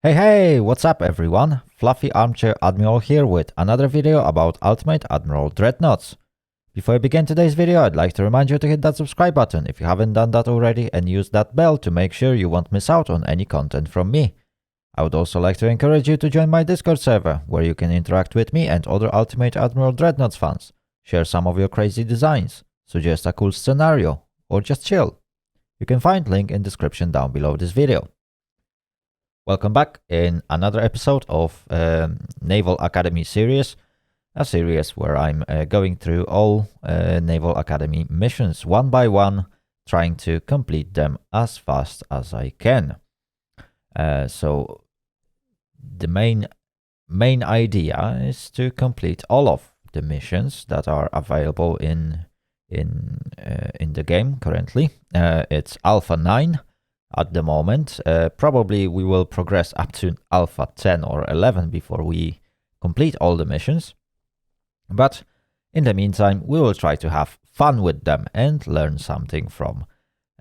Hey, what's up everyone? Fluffy Armchair Admiral here with another video about Ultimate Admiral Dreadnoughts. Before I begin today's video, I'd like to remind you to hit that subscribe button if you haven't done that already and use that bell to make sure you won't miss out on any content from me. I would also like to encourage you to join my Discord server, where you can interact with me and other Ultimate Admiral Dreadnoughts fans, share some of your crazy designs, suggest a cool scenario, or just chill. You can find link in description down below this video. Welcome back in another episode of Naval Academy series, a series where I'm going through all Naval Academy missions one by one, trying to complete them as fast as I can. So the main idea is to complete all of the missions that are available in the game currently. It's Alpha 9. At the moment, probably we will progress up to Alpha 10 or 11 before we complete all the missions. But in the meantime, we will try to have fun with them and learn something from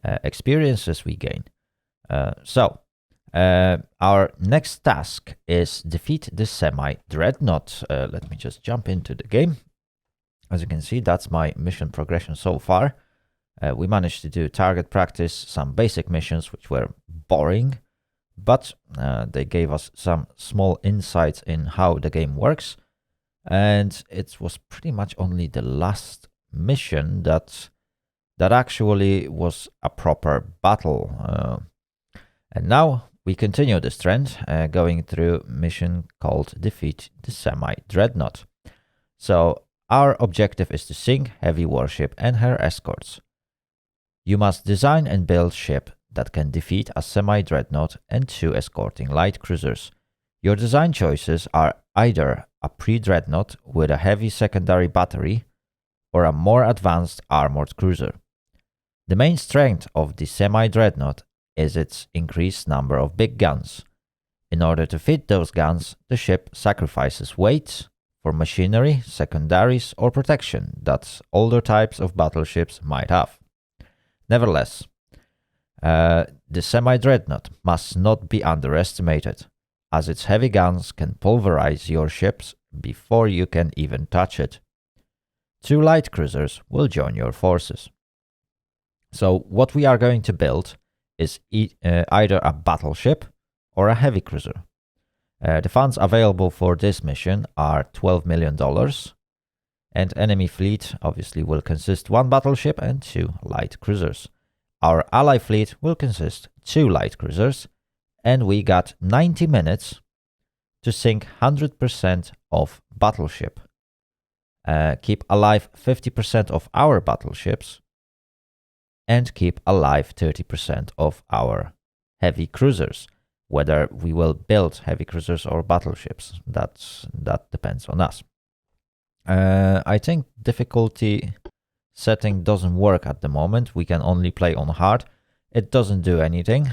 experiences we gain. So our next task is defeat the Semi-Dreadnought. Let me just jump into the game. As you can see, that's my mission progression so far. We managed to do target practice, some basic missions which were boring, but they gave us some small insights in how the game works, and it was pretty much only the last mission that actually was a proper battle. And now we continue this trend, going through mission called Defeat the Semi-Dreadnought. So our objective is to sink heavy warship and her escorts. You must design and build ship that can defeat a semi-dreadnought and 2 escorting light cruisers. Your design choices are either a pre-dreadnought with a heavy secondary battery or a more advanced armored cruiser. The main strength of the semi-dreadnought is its increased number of big guns. In order to fit those guns, the ship sacrifices weight for machinery, secondaries, or protection that older types of battleships might have. Nevertheless, the Semi-Dreadnought must not be underestimated, as its heavy guns can pulverize your ships before you can even touch it. 2 light cruisers will join your forces. So what we are going to build is either a battleship or a heavy cruiser. The funds available for this mission are $12 million. And enemy fleet obviously will consist 1 battleship and 2 light cruisers. Our ally fleet will consist 2 light cruisers, and we got 90 minutes to sink 100% of battleship. Keep alive 50% of our battleships, and keep alive 30% of our heavy cruisers. Whether we will build heavy cruisers or battleships, that depends on us. I think difficulty setting doesn't work at the moment. We can only play on hard. It doesn't do anything.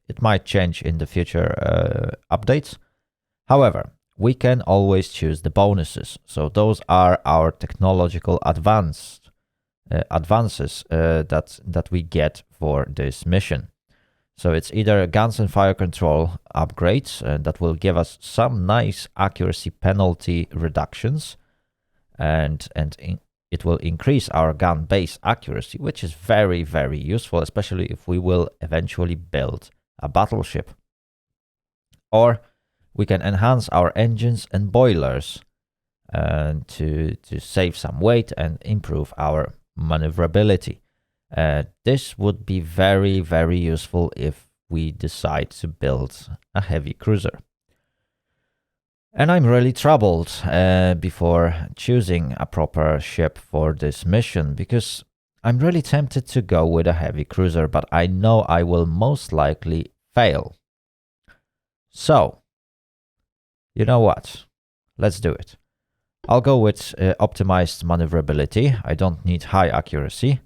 It might change in the future updates. However, we can always choose the bonuses. So those are our technological advances that we get for this mission. So it's either guns and fire control upgrades that will give us some nice accuracy penalty reductions, and it will increase our gun base accuracy, which is very, very useful, especially if we will eventually build a battleship. Or we can enhance our engines and boilers to save some weight and improve our maneuverability. This would be very, very useful if we decide to build a heavy cruiser. And I'm really troubled before choosing a proper ship for this mission, because I'm really tempted to go with a heavy cruiser, but I know I will most likely fail. So, you know what? Let's do it. I'll go with optimized maneuverability. I don't need high accuracy.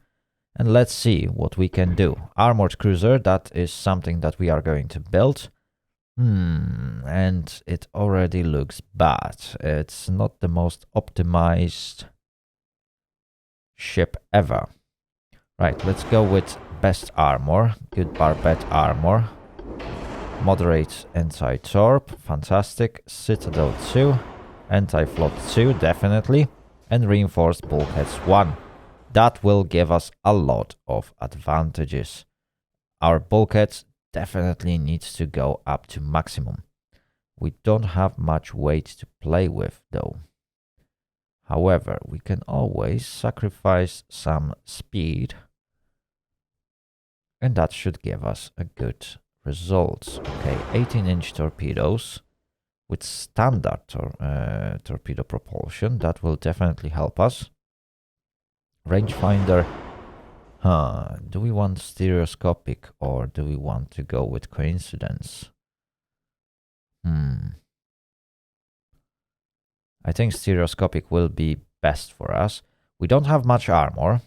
And let's see what we can do. Armored cruiser, that is something that we are going to build. And it already looks bad. It's not the most optimized ship ever. Right, let's go with best armor. Good barbette armor. Moderate anti-torp, fantastic. Citadel 2, anti-float 2, definitely. And reinforced bulkheads 1. That will give us a lot of advantages. Our bulkheads definitely needs to go up to maximum. We don't have much weight to play with though. However, we can always sacrifice some speed, and that should give us a good result. Okay, 18-inch torpedoes with standard torpedo propulsion. That will definitely help us. Rangefinder. Do we want stereoscopic or do we want to go with coincidence? I think stereoscopic will be best for us. We don't have much armor.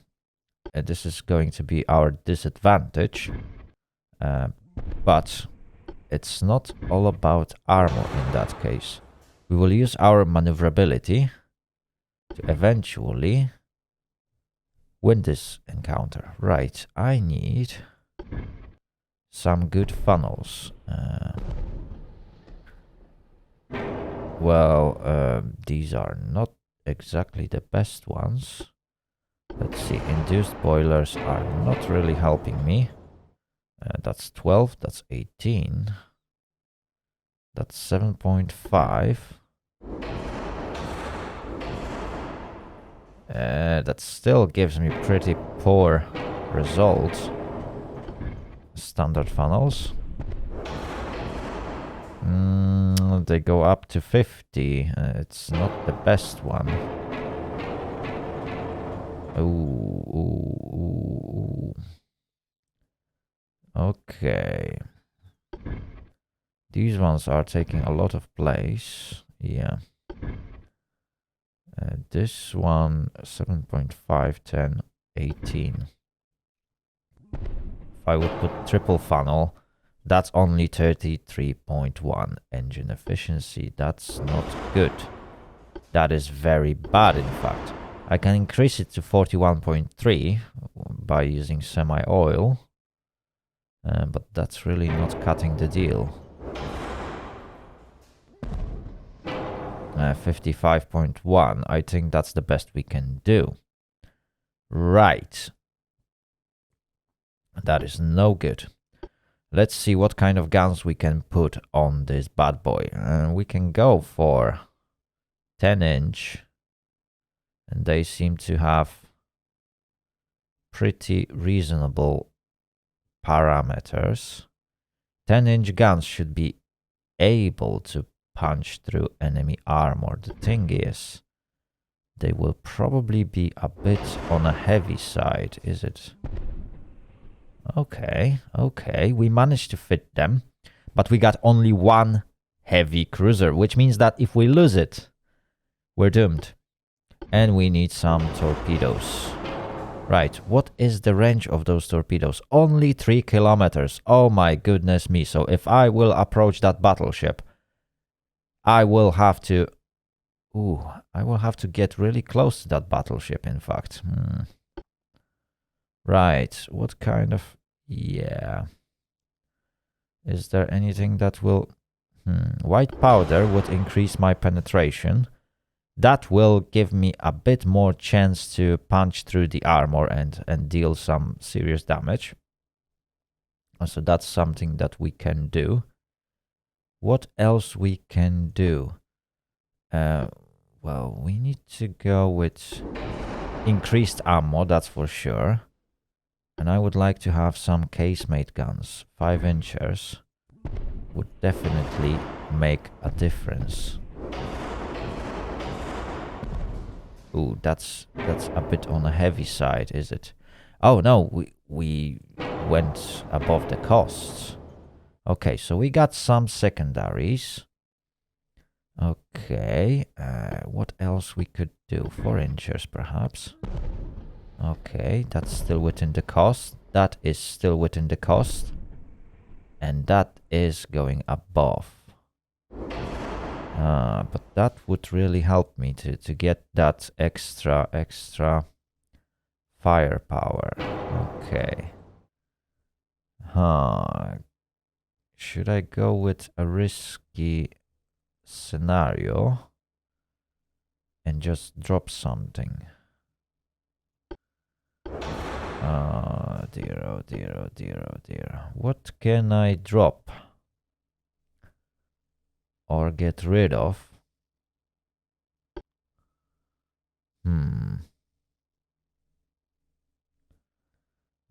This is going to be our disadvantage. But it's not all about armor in that case. We will use our maneuverability to eventually win this encounter. Right, I need some good funnels. These are not exactly the best ones. Let's see, induced boilers are not really helping me. That's 12, that's 18. That's 7.5. That still gives me pretty poor results. Standard funnels. They go up to 50. It's not the best one. Ooh. Okay. These ones are taking a lot of place. Yeah. This one, 7.5, 10, 18. If I would put triple funnel, that's only 33.1 engine efficiency. That's not good. That is very bad, in fact. I can increase it to 41.3 by using semi-oil. But that's really not cutting the deal. 55.1. I think that's the best we can do. Right. That is no good. Let's see what kind of guns we can put on this bad boy. We can go for 10-inch. And they seem to have pretty reasonable parameters. 10-inch guns should be able to punch through enemy armor. The thing is, they will probably be a bit on a heavy side, is it? Okay, we managed to fit them, but we got only one heavy cruiser, which means that if we lose it, we're doomed. And we need some torpedoes. Right, what is the range of those torpedoes? Only 3 kilometers. Oh my goodness me. So if I will approach that battleship, I will have to... I will have to get really close to that battleship, in fact. Right, what kind of... Yeah. Is there anything that will... White powder would increase my penetration. That will give me a bit more chance to punch through the armor and deal some serious damage. So that's something that we can do. What else we can do? Well, we need to go with increased ammo, that's for sure. And I would like to have some casemate guns. 5-inchers would definitely make a difference. Ooh, that's a bit on the heavy side, is it? Oh no, we went above the costs. Okay, so we got some secondaries. Okay, what else we could do? 4-inchers perhaps. Okay, that's still within the cost. That is still within the cost. And that is going above. But that would really help me to get that extra firepower. Okay. should I go with a risky scenario and just drop something? Oh dear, oh dear, oh dear, oh dear. What can I drop or get rid of?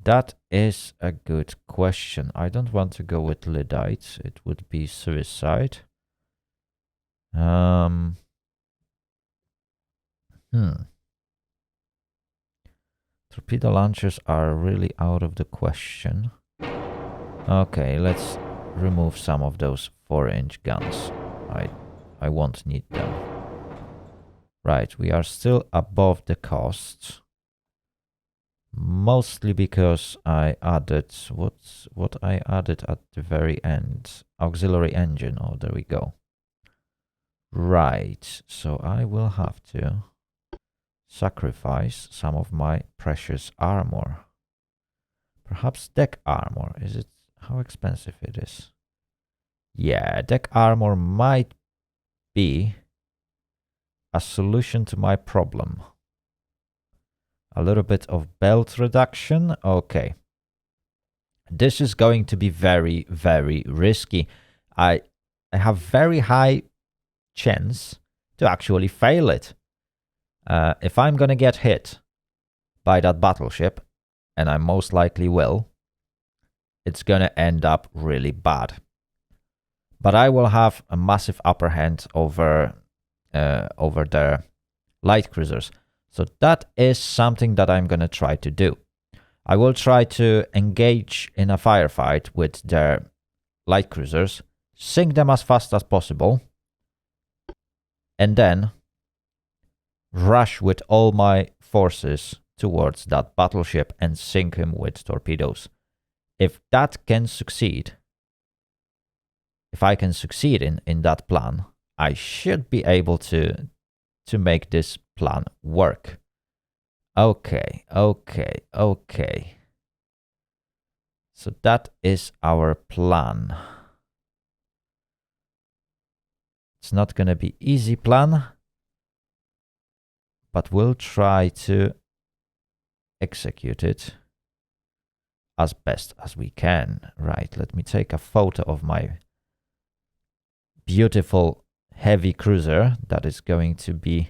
That is a good question. I don't want to go with Lydites. It would be suicide. Torpedo launchers are really out of the question. Okay, let's remove some of those 4-inch guns. I won't need them. Right, we are still above the costs. Mostly because I added what I added at the very end. Auxiliary engine. Oh, there we go. Right, so I will have to sacrifice some of my precious armor. Perhaps deck armor. Is it? How expensive it is? Yeah, deck armor might be a solution to my problem. A little bit of belt reduction. Okay. This is going to be very, very risky. I have very high chance to actually fail it. If I'm gonna get hit by that battleship, and I most likely will, it's gonna end up really bad. But I will have a massive upper hand over their light cruisers. So that is something that I'm gonna try to do. I will try to engage in a firefight with their light cruisers, sink them as fast as possible, and then rush with all my forces towards that battleship and sink him with torpedoes. If that can succeed, if I can succeed in that plan, I should be able to make this plan work. Okay. So that is our plan. It's not gonna be easy plan, but we'll try to execute it as best as we can. Right, let me take a photo of my beautiful heavy cruiser that is going to be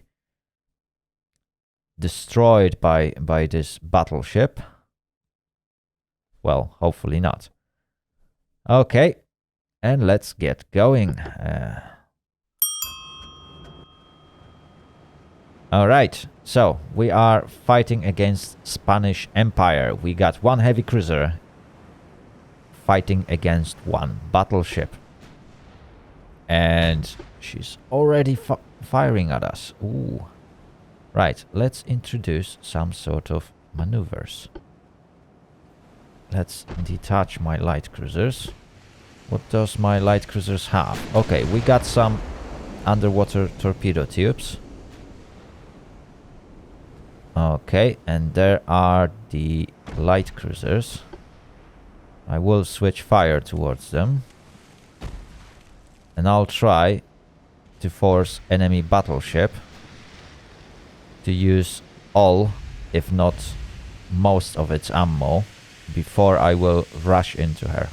destroyed by this battleship. Well, hopefully not. Okay, and let's get going. Alright, so we are fighting against Spanish Empire. We got one heavy cruiser fighting against one battleship. And she's already firing at us. Ooh. Right, let's introduce some sort of maneuvers. Let's detach my light cruisers. What does my light cruisers have? Okay, we got some underwater torpedo tubes. Okay, and there are the light cruisers. I will switch fire towards them. And I'll try to force enemy battleship to use all, if not most of its ammo before I will rush into her.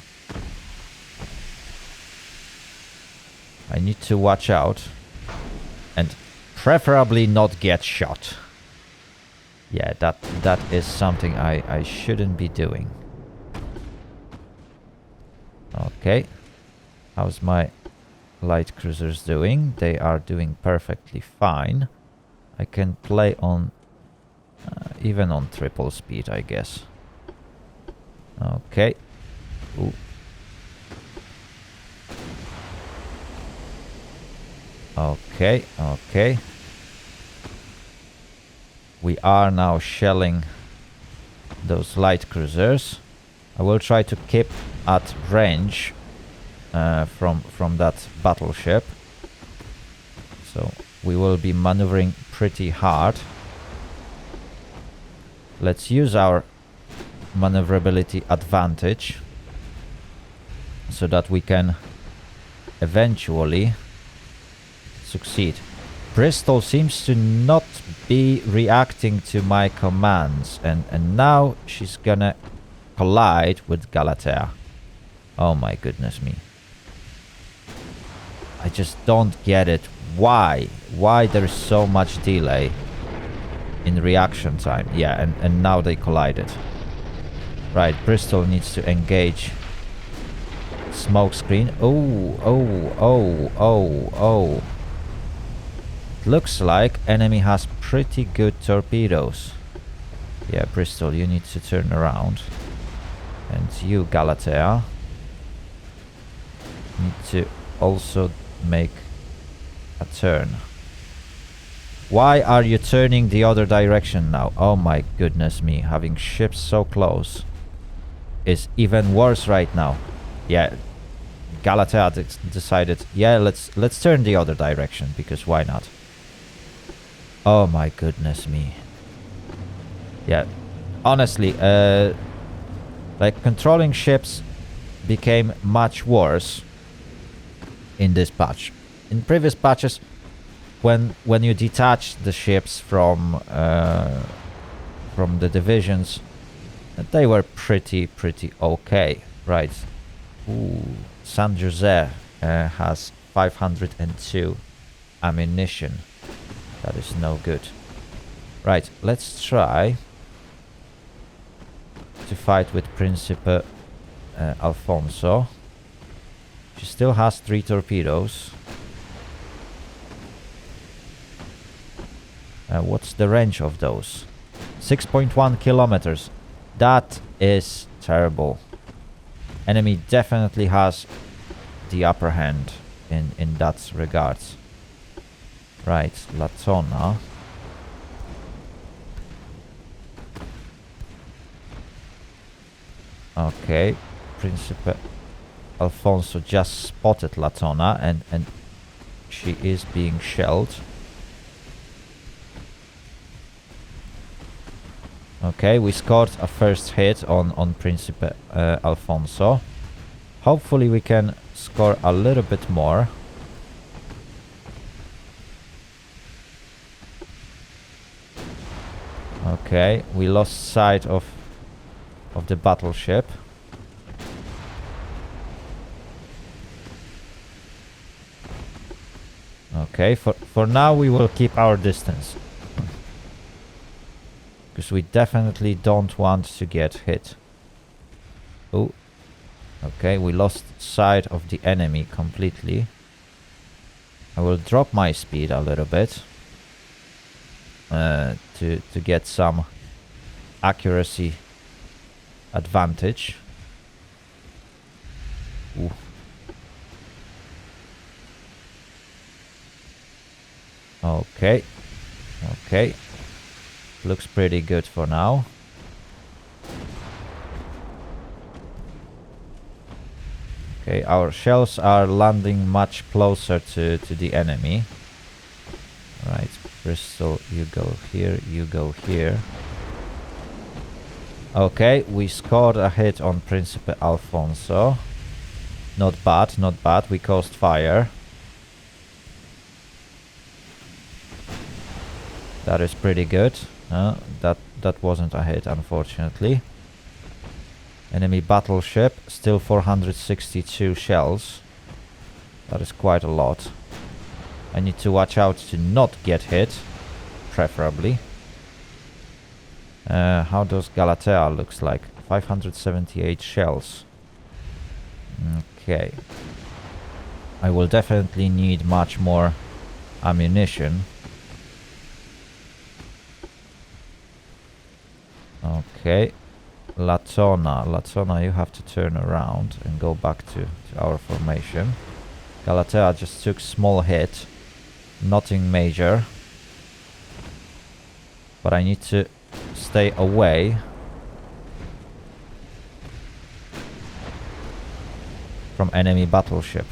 I need to watch out and preferably not get shot. Yeah, that is something I shouldn't be doing. Okay. How's my light cruisers doing? They are doing perfectly fine. I can play on even on triple speed, I guess. Okay. Ooh. Okay, okay. We are now shelling those light cruisers. I will try to keep at range from that battleship. So we will be maneuvering pretty hard. Let's use our maneuverability advantage so so that we can eventually succeed. Bristol seems to not be reacting to my commands, and now she's gonna collide with Galatea. Oh my goodness me. I just don't get it. Why there is so much delay in reaction time? Yeah, and now they collided. Right, Bristol needs to engage smoke screen. Oh. Looks like enemy has pretty good torpedoes. Yeah, Bristol, you need to turn around. And you, Galatea, need to also make a turn. Why are you turning the other direction now? Oh my goodness me, having ships so close is even worse right now. Yeah, Galatea decided, yeah, let's turn the other direction, because why not? Oh my goodness me. Yeah, honestly, like controlling ships became much worse in this patch. In previous patches, when you detach the ships from the divisions, they were pretty okay, right? Ooh, San Jose has 502 ammunition. That is no good. Right, let's try to fight with Principe Alfonso. She still has 3 torpedoes. What's the range of those? 6.1 kilometers. That is terrible. Enemy definitely has the upper hand in that regards. Right, Latona. Okay, Principe Alfonso just spotted Latona, and she is being shelled. Okay, we scored a first hit on Principe Alfonso. Hopefully we can score a little bit more. Okay, we lost sight of the battleship. Okay, for now we will keep our distance. Because we definitely don't want to get hit. Oh, okay, we lost sight of the enemy completely. I will drop my speed a little bit to get some accuracy advantage. Ooh. Okay. Looks pretty good for now. Okay, our shells are landing much closer to the enemy. Right, Bristol, you go here, you go here. Okay, we scored a hit on Principe Alfonso. Not bad, not bad. We caused fire. That is pretty good. That wasn't a hit, unfortunately. Enemy battleship, still 462 shells. That is quite a lot. I need to watch out to not get hit, preferably. How does Galatea looks like? 578 shells. Okay. I will definitely need much more ammunition. Okay. Latona, you have to turn around and go back to our formation. Galatea just took small hit. Nothing major. But I need to stay away from enemy battleship.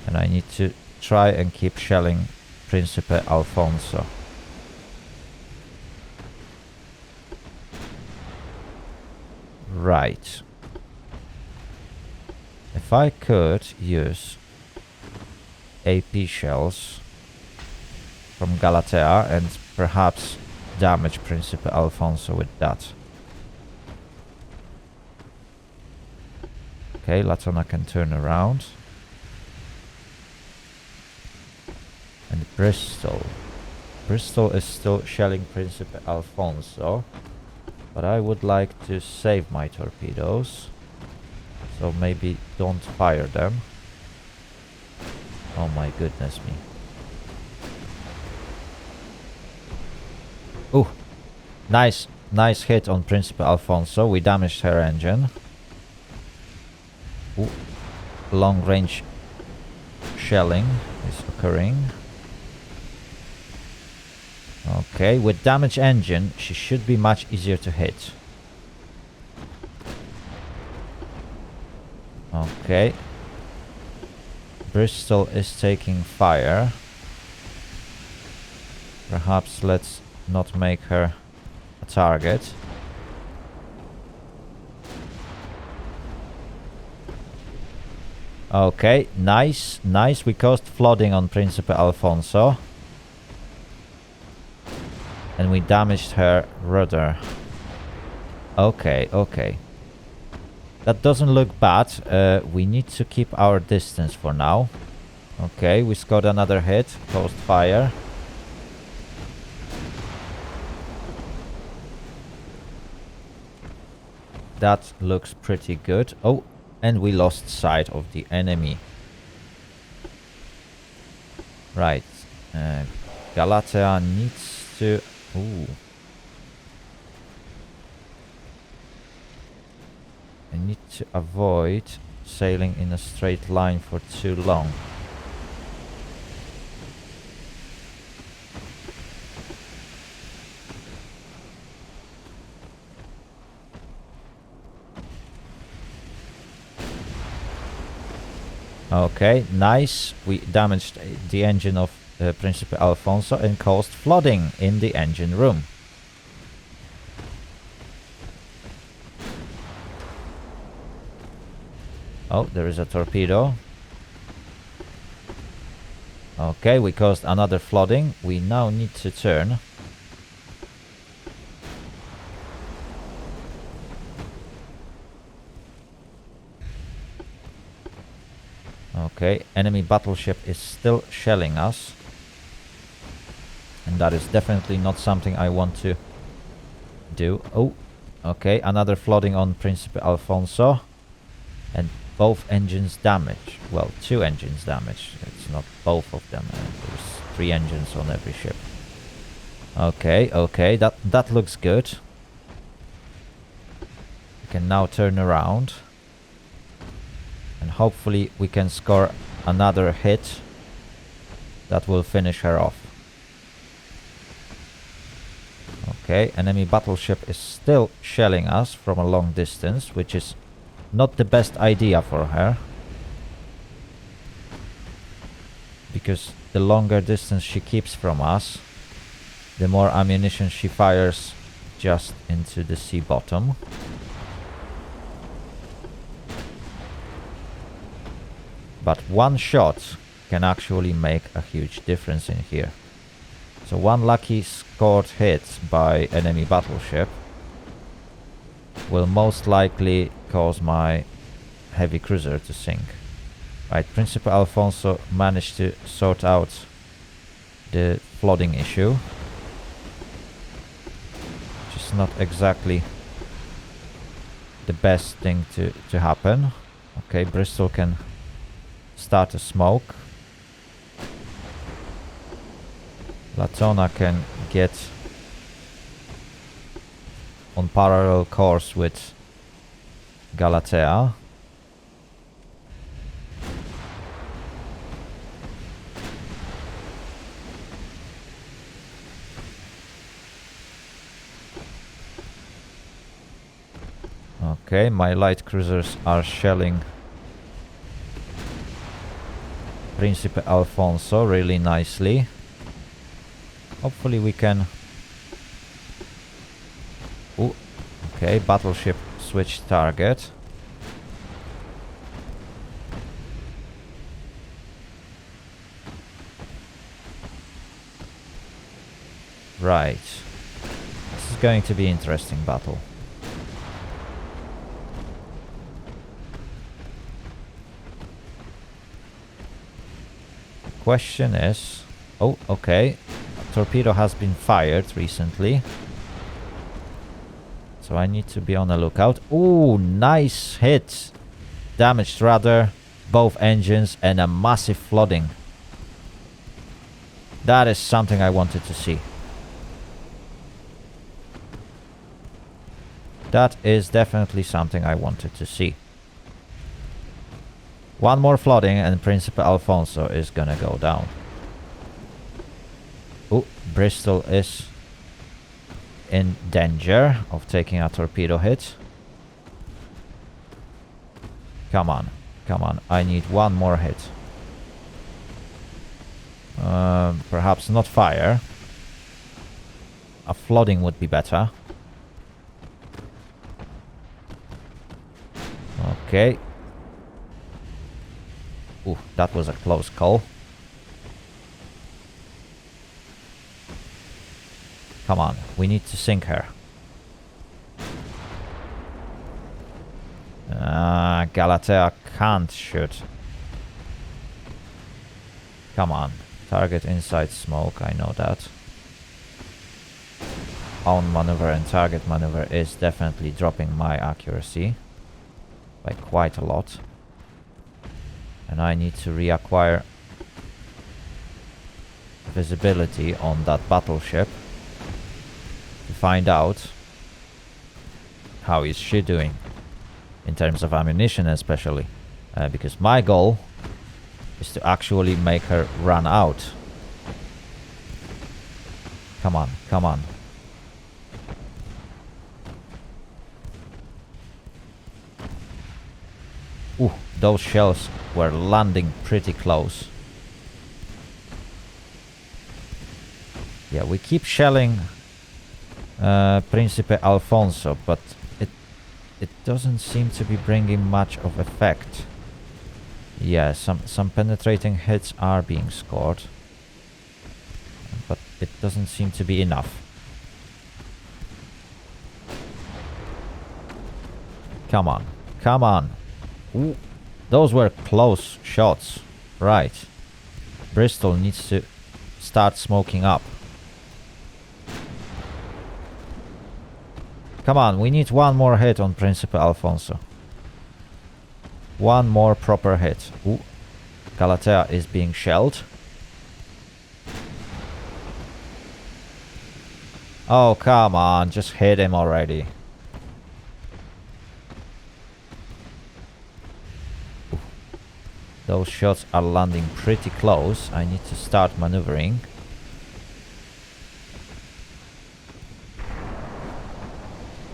And I need to try and keep shelling Principe Alfonso. Right. if I could use AP shells from Galatea and perhaps damage Principe Alfonso with that. Okay, Latona can turn around. And Bristol. Bristol is still shelling Principe Alfonso. But I would like to save my torpedoes. So maybe don't fire them. Oh my goodness me. Ooh. Nice hit on Principe Alfonso. We damaged her engine. Ooh. Long range shelling is occurring. Okay, with damaged engine, she should be much easier to hit. Okay. Bristol is taking fire. Perhaps let's not make her a target. Okay, nice. We caused flooding on Principe Alfonso. And we damaged her rudder. Okay. That doesn't look bad. We need to keep our distance for now. Okay, we scored another hit. Caused fire. That looks pretty good. Oh, and we lost sight of the enemy. Right. Galatea needs to... Ooh. I need to avoid sailing in a straight line for too long. Okay, nice. We damaged the engine of Principe Alfonso and caused flooding in the engine room. Oh, there is a torpedo. Okay, we caused another flooding. We now need to turn. Okay, enemy battleship is still shelling us. And that is definitely not something I want to do. Oh, okay, another flooding on Principe Alfonso. And both engines damaged. Well, 2 engines damaged. It's not both of them. There's 3 engines on every ship. Okay, that looks good. We can now turn around. And hopefully we can score another hit that will finish her off. Okay, enemy battleship is still shelling us from a long distance, which is not the best idea for her. Because the longer distance she keeps from us, the more ammunition she fires just into the sea bottom. But one shot can actually make a huge difference in here. So one lucky scored hit by enemy battleship will most likely cause my heavy cruiser to sink. Right, Principe Alfonso managed to sort out the flooding issue. Which is not exactly the best thing to happen. Okay, Bristol can start a smoke. Latona can get on parallel course with Galatea. Okay, my light cruisers are shelling Principe Alfonso really nicely. Hopefully we can... Ooh, okay, battleship switched target. Right. This is going to be an interesting battle. The question is... Oh, okay. A torpedo has been fired recently. So I need to be on the lookout. Ooh, nice hit. Damaged rudder, both engines, and a massive flooding. That is something I wanted to see. That is definitely something I wanted to see. One more flooding and Principe Alfonso is gonna go down. Oh, Bristol is in danger of taking a torpedo hit. Come on, come on. I need one more hit. Perhaps not fire. A flooding would be better. Okay. Ooh, that was a close call. Come on, we need to sink her. Galatea can't shoot. Come on. Target inside smoke, I know that. On maneuver and target maneuver is definitely dropping my accuracy by quite a lot. And I need to reacquire visibility on that battleship to find out how is she doing in terms of ammunition, especially because my goal is to actually make her run out. Come on, come on. Ooh, those shells were landing pretty close. Yeah, we keep shelling Principe Alfonso, but it doesn't seem to be bringing much of effect. Yeah, some penetrating hits are being scored, but it doesn't seem to be enough. Come on, come on. Ooh, those were close shots. Right. Bristol needs to start smoking up. Come on, we need one more hit on Principe Alfonso. One more proper hit. Ooh. Galatea is being shelled. Oh, come on, just hit him already. Ooh. Those shots are landing pretty close. I need to start maneuvering.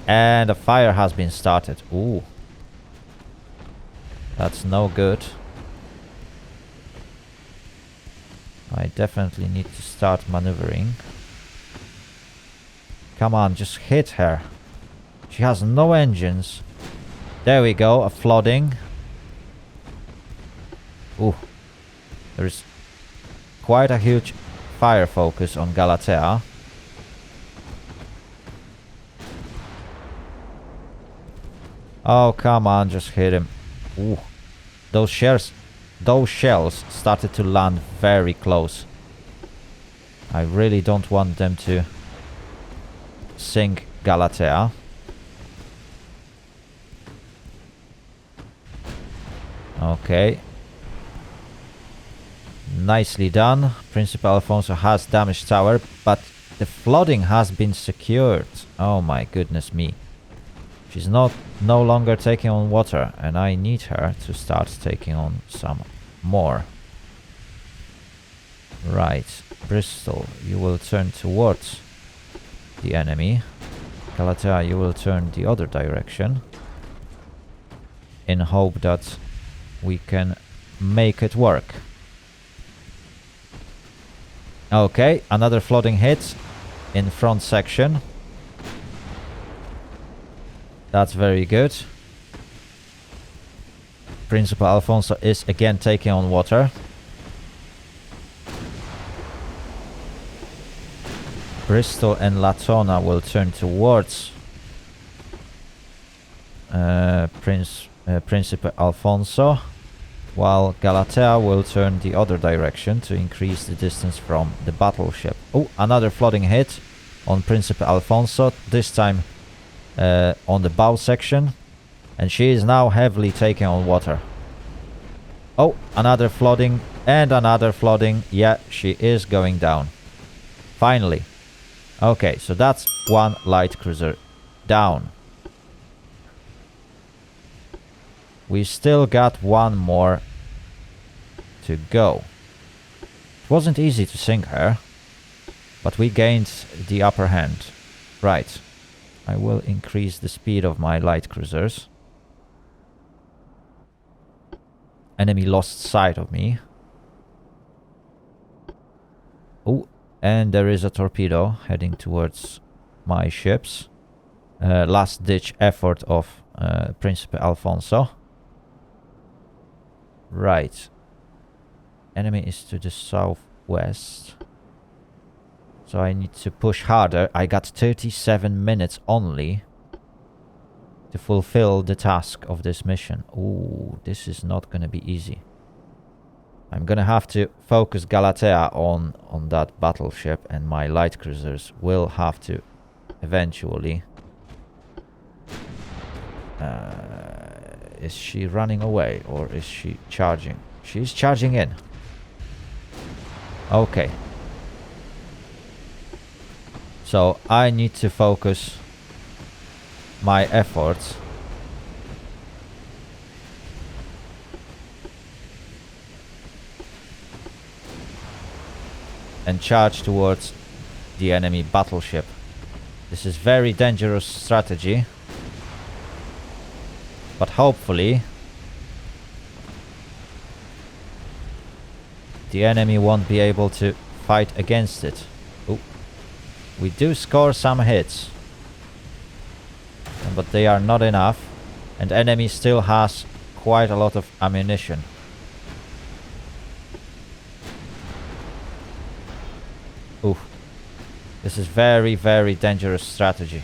And a fire has been started. Ooh. That's no good. I definitely need to start maneuvering. Come on, just hit her. She has no engines. There we go, a flooding. Ooh. There's quite a huge fire focus on Galatea. Oh, come on, just hit him. Ooh. Those shells started to land very close. I really don't want them to sink Galatea. Okay. Nicely done. Principal Alfonso has damaged tower, but the flooding has been secured. Oh my goodness me. She's no longer taking on water, and I need her to start taking on some more. Right. Bristol, you will turn towards the enemy. Galatea, you will turn the other direction, in hope that we can make it work. Okay, another flooding hit in front section. That's very good. Principal Alfonso is again taking on water. Bristol and Latona will turn towards Principe Alfonso, while Galatea will turn the other direction to increase the distance from the battleship. Oh, another flooding hit on Principe Alfonso, this time on the bow section, and she is now heavily taking on water. Oh, another flooding and another flooding. Yeah, she is going down. Finally. Okay, so that's one light cruiser down. We still got one more to go. It wasn't easy to sink her, but we gained the upper hand. Right. I will increase the speed of my light cruisers. Enemy lost sight of me. Oh, and there is a torpedo heading towards my ships. Last ditch effort of Principe Alfonso. Right. Enemy is to the southwest. So I need to push harder. I got 37 minutes only to fulfill the task of this mission. Ooh, this is not gonna be easy. I'm gonna have to focus Galatea on that battleship, and my light cruisers will have to eventually... is she running away or is she charging? She's charging in. Okay. So I need to focus my efforts and charge towards the enemy battleship. This is very dangerous strategy, but hopefully the enemy won't be able to fight against it. Ooh. We do score some hits, but they are not enough, and enemy still has quite a lot of ammunition. Ooh. This is very, very dangerous strategy.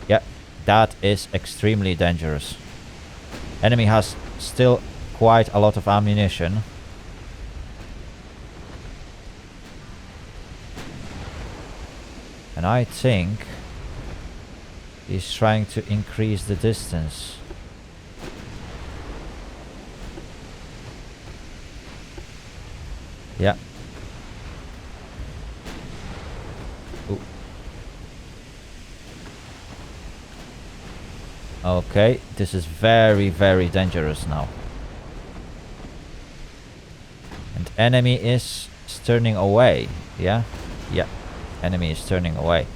Yeah, that is extremely dangerous. Enemy has still quite a lot of ammunition. And I think he's trying to increase the distance. Yeah. Ooh. Okay, this is very, very dangerous now. And enemy is turning away. Yeah? Yeah. Enemy is turning away.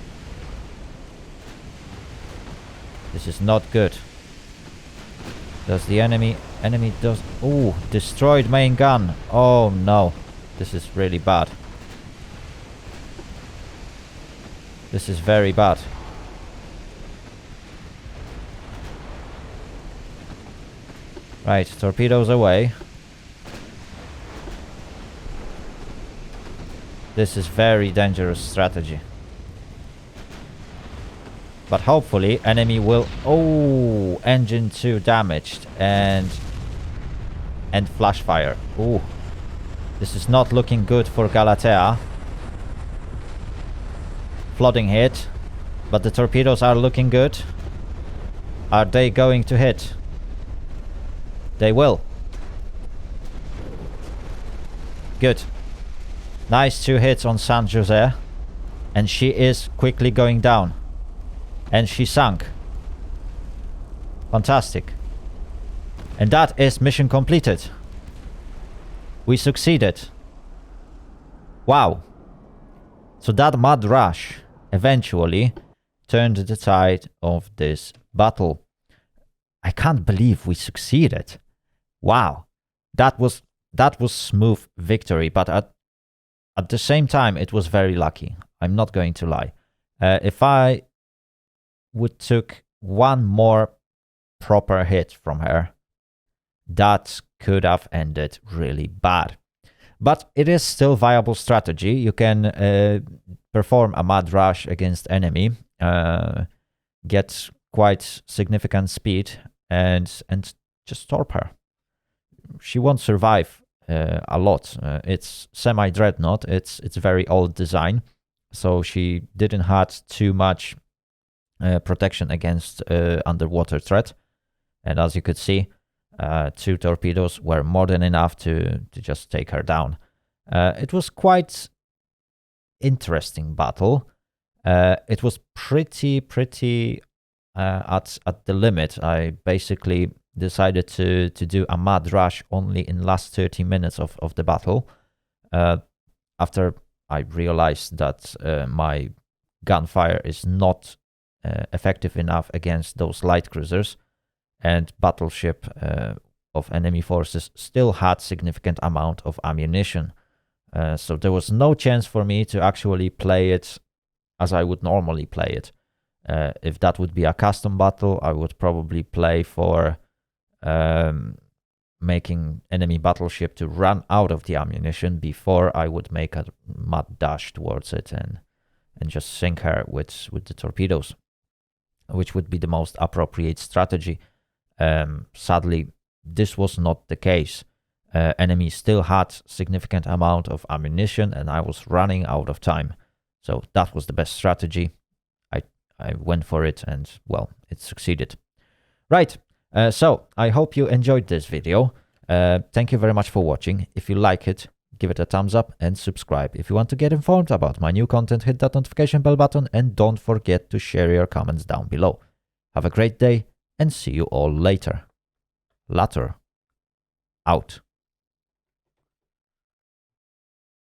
This is not good. Does the enemy does... Ooh, destroyed main gun. Oh no. This is really bad. This is very bad. Right, torpedoes away. This is very dangerous strategy. But hopefully enemy will... Oh, engine 2 damaged and flash fire. Ooh. This is not looking good for Galatea. Flooding hit. But the torpedoes are looking good. Are they going to hit? They will. Good. Nice 2 hits on San Jose. And she is quickly going down. And she sank. Fantastic. And that is mission completed. We succeeded. Wow. So that mad rush eventually turned the tide of this battle. I can't believe we succeeded. Wow. That was smooth victory, but at the same time it was very lucky. I'm not going to lie. If I would took one more proper hit from her, that could have ended really bad. But it is still viable strategy. You can perform a mad rush against enemy, get quite significant speed, and just torp her. She won't survive a lot. It's Semi-Dreadnought. It's very old design, so she didn't have too much protection against underwater threat. And as you could see, 2 torpedoes were more than enough to just take her down. It was quite interesting battle. It was pretty at the limit. I basically decided to do a mad rush only in last 30 minutes of the battle. After I realized that my gunfire is not effective enough against those light cruisers, and battleship of enemy forces still had significant amount of ammunition. So there was no chance for me to actually play it as I would normally play it. If that would be a custom battle, I would probably play for making enemy battleship to run out of the ammunition before I would make a mad dash towards it and just sink her with the torpedoes, which would be the most appropriate strategy. Sadly, this was not the case. Enemy still had significant amount of ammunition and I was running out of time. So that was the best strategy. I went for it and, well, it succeeded. Right, so I hope you enjoyed this video. Thank you very much for watching. If you like it, give it a thumbs up and subscribe. If you want to get informed about my new content, hit that notification bell button and don't forget to share your comments down below. Have a great day and see you all later. Later. Out.